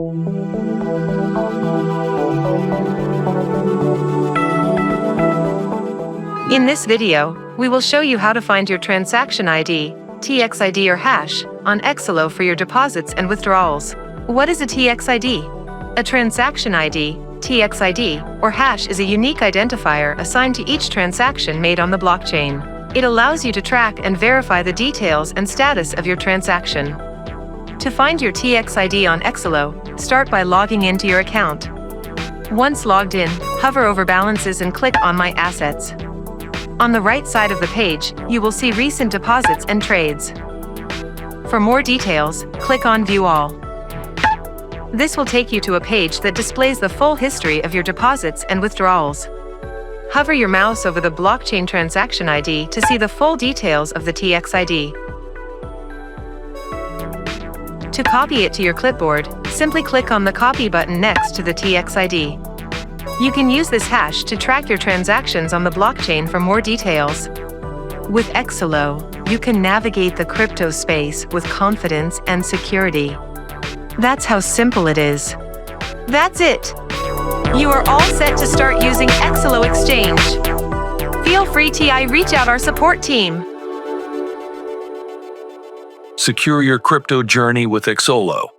In this video, we will show you how to find your transaction ID, TxID or hash, on EXOLO for your deposits and withdrawals. What is a TxID? A transaction ID, TxID, or hash is a unique identifier assigned to each transaction made on the blockchain. It allows you to track and verify the details and status of your transaction. To find your TxID on EXOLO, start by logging into your account. Once logged in, hover over Balances and click on My Assets. On the right side of the page, you will see recent deposits and trades. For more details, click on View All. This will take you to a page that displays the full history of your deposits and withdrawals. Hover your mouse over the blockchain transaction ID to see the full details of the TxID. To copy it to your clipboard, simply click on the Copy button next to the TxID. You can use this hash to track your transactions on the blockchain for more details. With EXOLO, you can navigate the crypto space with confidence and security. That's how simple it is. That's it! You are all set to start using EXOLO Exchange. Feel free to reach out our support team. Secure your crypto journey with EXOLO.